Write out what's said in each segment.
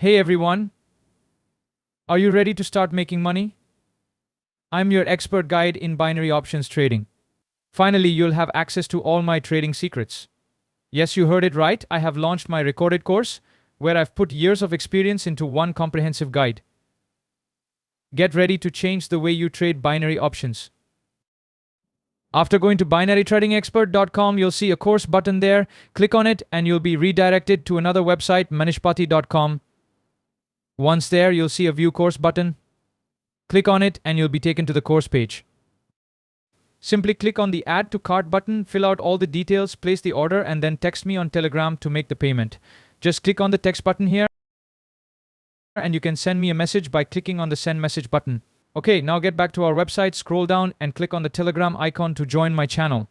Hey everyone, are you ready to start making money? I'm your expert guide in binary options trading. Finally, you'll have access to all my trading secrets. Yes, you heard it right. I have launched my recorded course where I've put years of experience into one comprehensive guide. Get ready to change the way you trade binary options. After going to binarytradingexpert.com, you'll see a course button there. Click on it and you'll be redirected to another website, manishpati.com. Once there, you'll see a View Course button. Click on it and you'll be taken to the course page. Simply click on the Add to Cart button, fill out all the details, place the order, and then text me on Telegram to make the payment. Just click on the text button here and you can send me a message by clicking on the Send Message button. Okay, now get back to our website, scroll down and click on the Telegram icon to join my channel.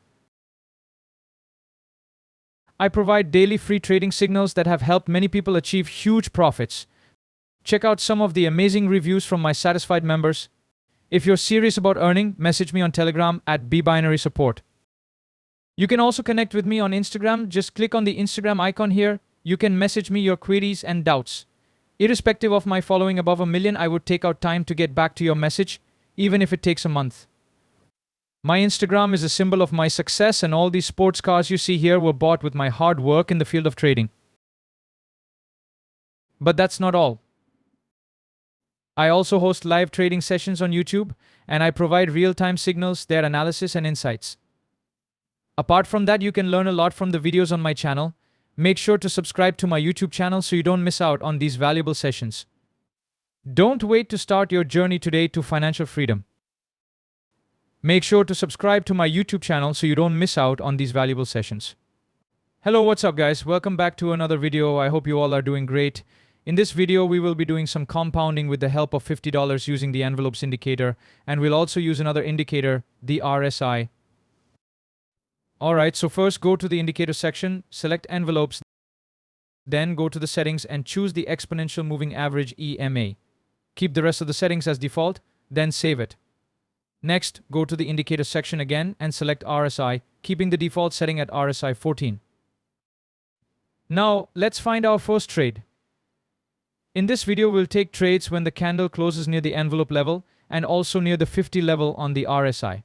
I provide daily free trading signals that have helped many people achieve huge profits. Check out some of the amazing reviews from my satisfied members. If you're serious about earning, message me on Telegram at @BBinarySupport. You can also connect with me on Instagram. Just click on the Instagram icon here. You can message me your queries and doubts. Irrespective of my following above 1 million, I would take out time to get back to your message, even if it takes a month. My Instagram is a symbol of my success, and all these sports cars you see here were bought with my hard work in the field of trading. But that's not all. I also host live trading sessions on YouTube, and I provide real-time signals, their analysis and insights. Apart from that, you can learn a lot from the videos on my channel. Make sure to subscribe to my YouTube channel so you don't miss out on these valuable sessions. Don't wait to start your journey today to financial freedom. Make sure to subscribe to my YouTube channel so you don't miss out on these valuable sessions. Hello, what's up guys? Welcome back to another video. I hope you all are doing great. In this video, we will be doing some compounding with the help of $50 using the envelopes indicator, and we'll also use another indicator, the RSI. Alright, so first go to the indicator section, select envelopes, then go to the settings and choose the exponential moving average EMA. Keep the rest of the settings as default, then save it. Next, go to the indicator section again and select RSI, keeping the default setting at RSI 14. Now, let's find our first trade. In this video, we'll take trades when the candle closes near the envelope level and also near the 50 level on the RSI.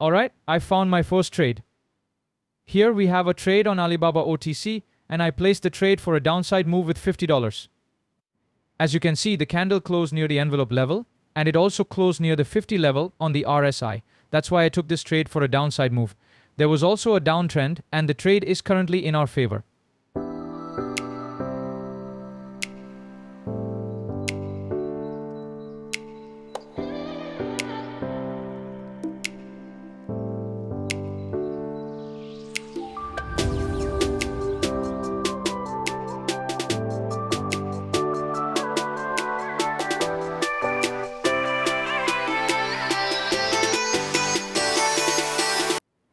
Alright, I found my first trade. Here we have a trade on Alibaba OTC, and I placed the trade for a downside move with $50. As you can see, the candle closed near the envelope level, and it also closed near the 50 level on the RSI. That's why I took this trade for a downside move. There was also a downtrend, and the trade is currently in our favor.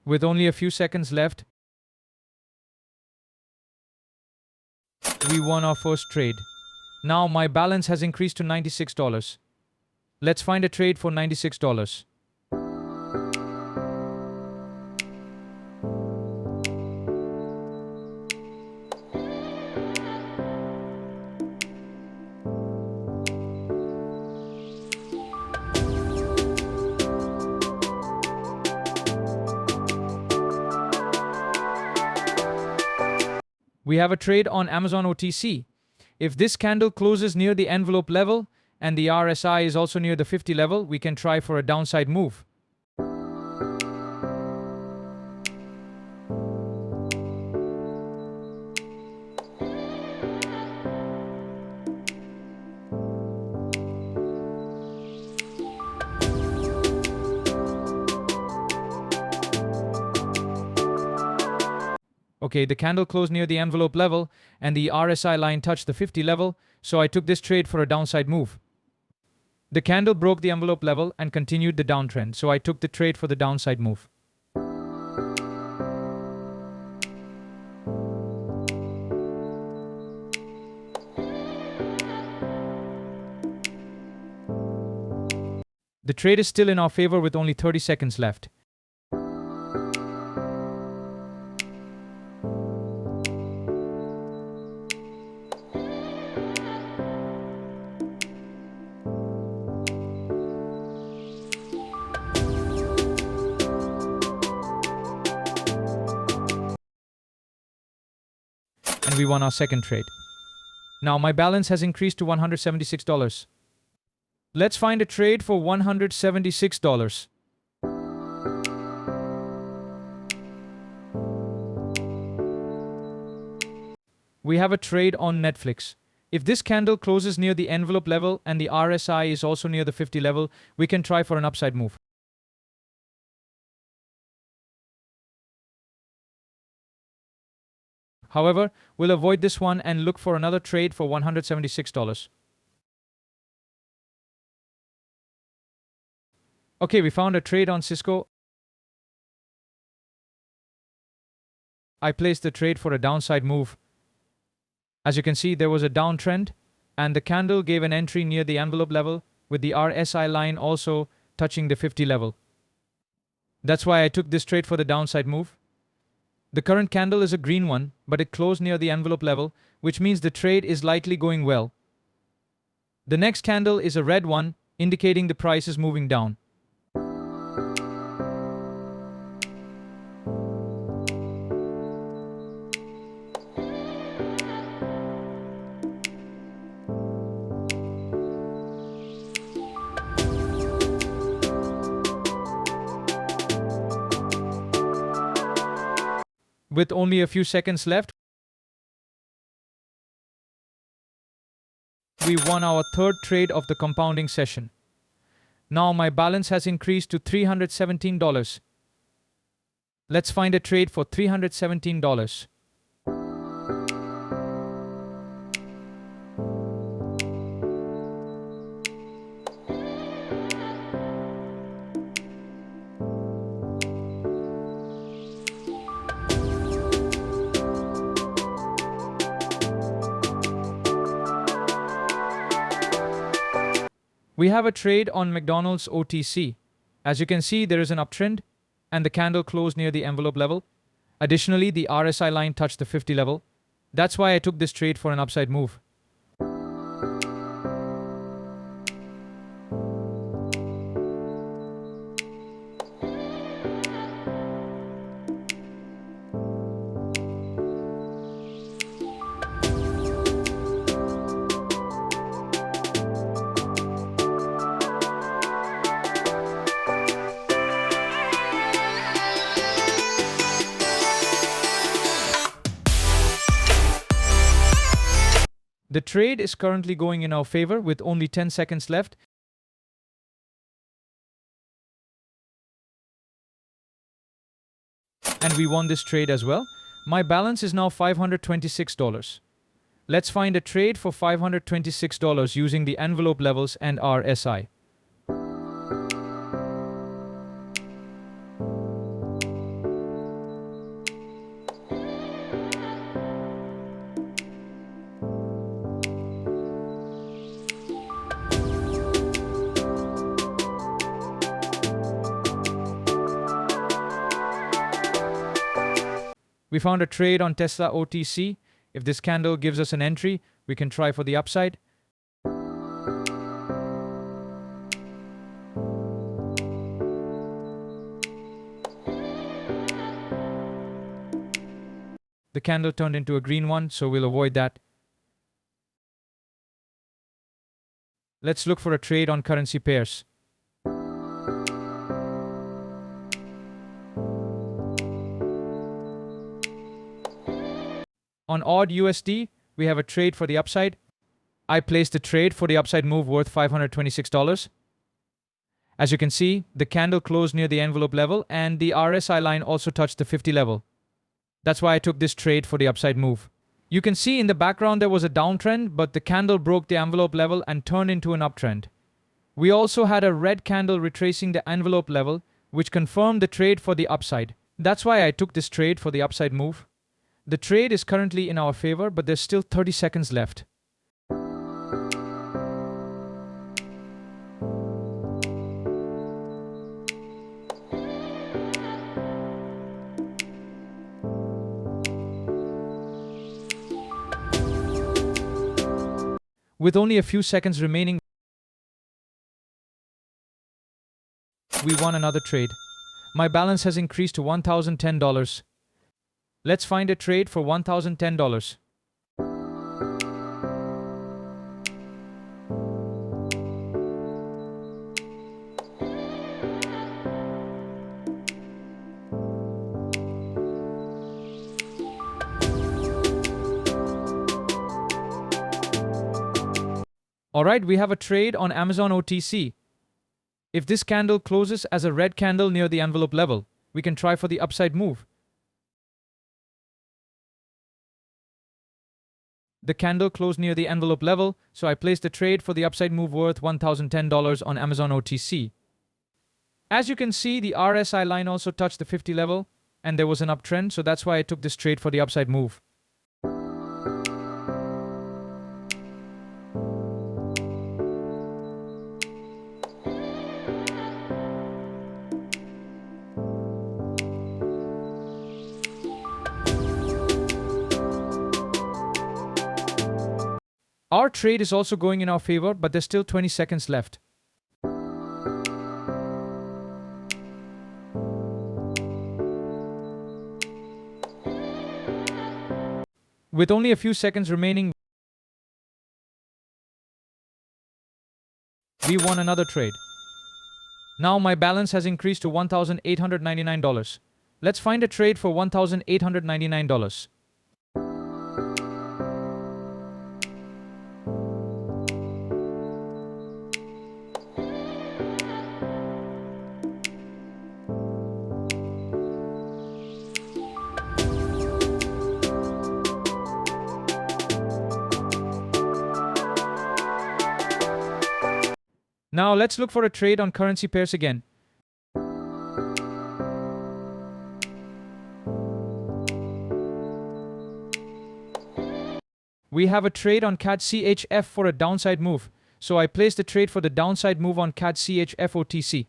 With only a few seconds left, we won our first trade. Now my balance has increased to $96. Let's find a trade for $96. We have a trade on Amazon OTC. If this candle closes near the envelope level and the RSI is also near the 50 level, we can try for a downside move. Okay, the candle closed near the envelope level and the RSI line touched the 50 level, so I took this trade for a downside move. The candle broke the envelope level and continued the downtrend, so I took the trade for the downside move. The trade is still in our favor with only 30 seconds left. And we won our second trade. Now my balance has increased to $176. Let's find a trade for $176. We have a trade on Netflix. If this candle closes near the envelope level and the RSI is also near the 50 level, we can try for an upside move. However, we'll avoid this one and look for another trade for $176. Okay, we found a trade on Cisco. I placed the trade for a downside move. As you can see, there was a downtrend, and the candle gave an entry near the envelope level, with the RSI line also touching the 50 level. That's why I took this trade for the downside move. The current candle is a green one, but it closed near the envelope level, which means the trade is likely going well. The next candle is a red one, indicating the price is moving down. With only a few seconds left, we won our third trade of the compounding session. Now my balance has increased to $317. Let's find a trade for $317. We have a trade on McDonald's OTC. As you can see, there is an uptrend and the candle closed near the envelope level. Additionally, the RSI line touched the 50 level. That's why I took this trade for an upside move. The trade is currently going in our favor with only 10 seconds left. And we won this trade as well. My balance is now $526. Let's find a trade for $526 using the envelope levels and RSI. We found a trade on Tesla OTC. If this candle gives us an entry, we can try for the upside. The candle turned into a green one, so we'll avoid that. Let's look for a trade on currency pairs. On odd USD, we have a trade for the upside. I placed a trade for the upside move worth $526. As you can see, the candle closed near the envelope level and the RSI line also touched the 50 level. That's why I took this trade for the upside move. You can see in the background there was a downtrend, but the candle broke the envelope level and turned into an uptrend. We also had a red candle retracing the envelope level, which confirmed the trade for the upside. That's why I took this trade for the upside move. The trade is currently in our favor, but there's still 30 seconds left. With only a few seconds remaining, we won another trade. My balance has increased to $1,010. Let's find a trade for $1,010. Alright, we have a trade on Amazon OTC. If this candle closes as a red candle near the envelope level, we can try for the upside move. The candle closed near the envelope level, so I placed a trade for the upside move worth $1,010 on Amazon OTC. As you can see, the RSI line also touched the 50 level, and there was an uptrend, so that's why I took this trade for the upside move. Our trade is also going in our favor, but there's still 20 seconds left. With only a few seconds remaining, we won another trade. Now my balance has increased to $1,899. Let's find a trade for $1,899. Now let's look for a trade on currency pairs again. We have a trade on CAD CHF for a downside move, so I placed a trade for the downside move on CAD CHF OTC.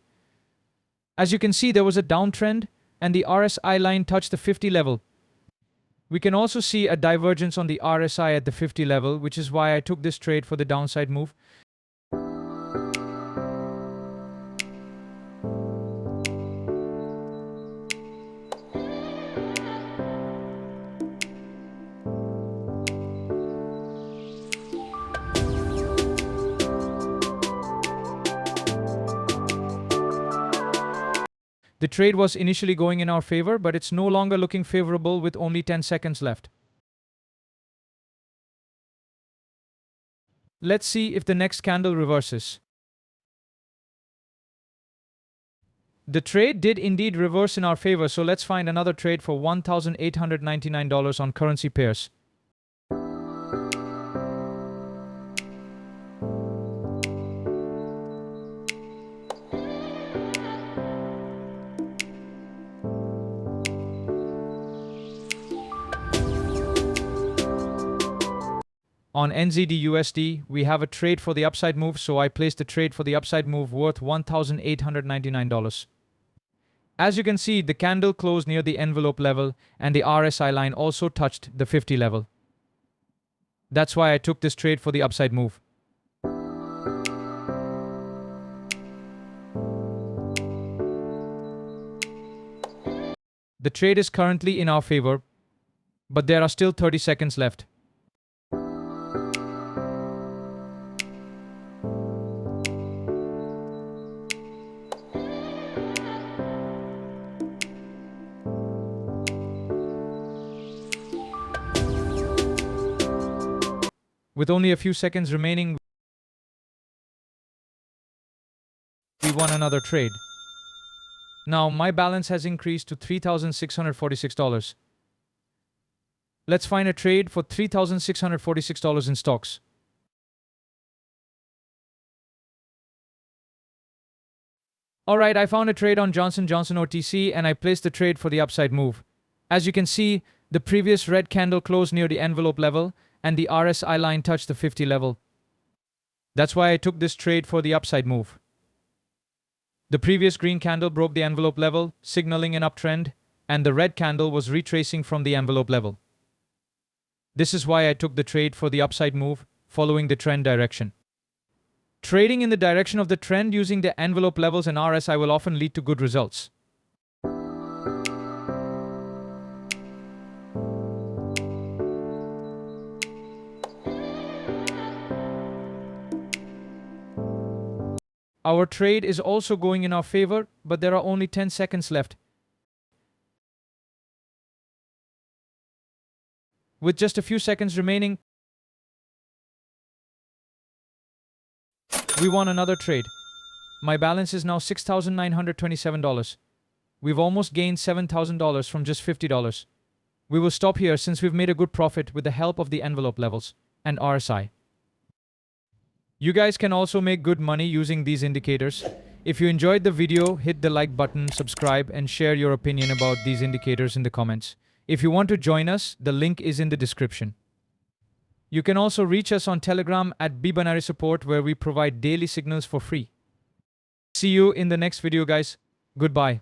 As you can see, there was a downtrend and the RSI line touched the 50 level. We can also see a divergence on the RSI at the 50 level, which is why I took this trade for the downside move. The trade was initially going in our favor, but it's no longer looking favorable with only 10 seconds left. Let's see if the next candle reverses. The trade did indeed reverse in our favor, so let's find another trade for $1,899 on currency pairs. On NZD USD, we have a trade for the upside move, so I placed a trade for the upside move worth $1,899. As you can see, the candle closed near the envelope level and the RSI line also touched the 50 level. That's why I took this trade for the upside move. The trade is currently in our favor, but there are still 30 seconds left. With only a few seconds remaining, we won another trade. Now my balance has increased to $3,646. Let's find a trade for $3,646 in stocks. Alright, I found a trade on Johnson & Johnson OTC and I placed the trade for the upside move. As you can see, the previous red candle closed near the envelope level and the RSI line touched the 50 level. That's why I took this trade for the upside move. The previous green candle broke the envelope level, signaling an uptrend, and the red candle was retracing from the envelope level. This is why I took the trade for the upside move, following the trend direction. Trading in the direction of the trend using the envelope levels and RSI will often lead to good results. Our trade is also going in our favor, but there are only 10 seconds left. With just a few seconds remaining, we won another trade. My balance is now $6,927. We've almost gained $7,000 from just $50. We will stop here since we've made a good profit with the help of the envelope levels and RSI. You guys can also make good money using these indicators. If you enjoyed the video, hit the like button, subscribe, and share your opinion about these indicators in the comments. If you want to join us, the link is in the description. You can also reach us on Telegram at @binary support where we provide daily signals for free. See you in the next video, guys. Goodbye.